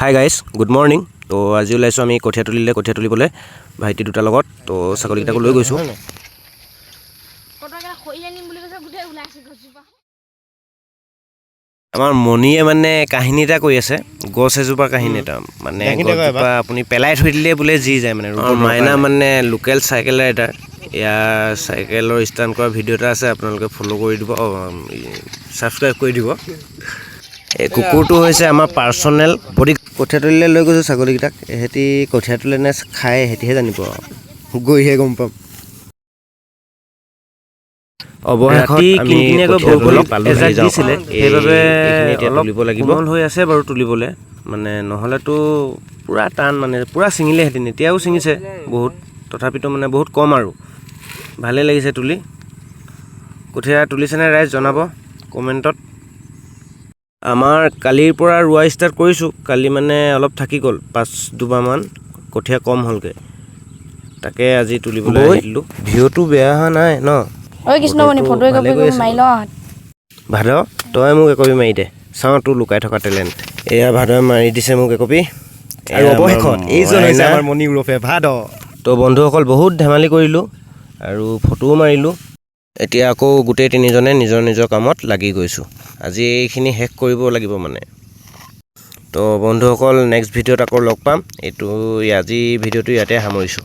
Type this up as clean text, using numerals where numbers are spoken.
Hi guys good morning. তো আজি ওলাইছোঁ আমি কঠীয়া তুলিবলৈ ভাইটি দুটাৰ লগত। তো ছাগলীকেইটাকো লৈ গৈছোঁ। আমাৰ মণিয়ে মানে কাহিনী এটা কৈ আছে, গছ এজোপাৰ কাহিনী এটা। মানে গছজোপা আপুনি পেলাই থৈ দিলে বোলে যি যায় মানে। মাইনা মানে লোকেল চাইকেল ৰাইডাৰ। ইয়াৰ চাইকেলৰ ষ্টাণ্ট কৰা ভিডিঅ' এটা আছে, আপোনালোকে ফ'ল' কৰি দিব, ছাবস্ক্ৰাইব কৰি দিব। এই কুকুৰটো হৈছে আমাৰ পাৰ্চনেল বডি। কঠীয়া তুলিলে লৈ গৈছোঁ ছাগলীকেইটাক। এহেঁতি কঠীয়া তোলে নে খাই এহেঁতিহে জানিব, গৈহে গম পাম। অৱশেষত আমি কঠীয়া পালোঁ, দিছিলে সেইবাবে তুলিব লাগিব। কোমল হৈ আছে বাৰু তুলিবলৈ, মানে নহ'লেতো পূৰা টান, মানে পূৰা ছিঙিলেহেঁতেন। এতিয়াও ছিঙিছে বহুত, তথাপিতো মানে বহুত কম আৰু। ভালেই লাগিছে তুলি। কঠীয়া তুলিছেনে ৰাইজ জনাব কমেণ্টত। আমাৰ কালিৰ পৰা ৰোৱা ষ্টাৰ্ট কৰিছোঁ। কালি মানে অলপ থাকি গ'ল, দুবাৰমান কঠীয়া কম হ'লগৈ, তাকে আজি তুলিবলৈ আহিলোঁ। ভিউটো বেয়া হোৱা নাই ন? ঐ কৃষ্ণমণি, ফটো একপি মাৰি ল। ভাদ, তই মোক একপি মাৰি দে, চাওঁ তোৰ লুকাই থকা টেলেণ্ট। এয়া ভাদই মাৰি দিছে মোক একপি। আৰু অৱশেষত এইজন হৈছে আমাৰ মণি ওৰফে ভাদ। তো বন্ধুসকল বহুত ধেমালি কৰিলোঁ আৰু ফটোও মাৰিলোঁ। এতিয়া আকৌ গোটেই তিনিজনে নিজৰ নিজৰ কামত লাগি গৈছোঁ। আজি এইখিনি শেষ কৰিব লাগিব মানে। তো বন্ধুসকল নেক্সট ভিডিঅ'ত আকৌ লগ পাম। আজি ভিডিঅ'টো ইয়াতে সামৰিছোঁ।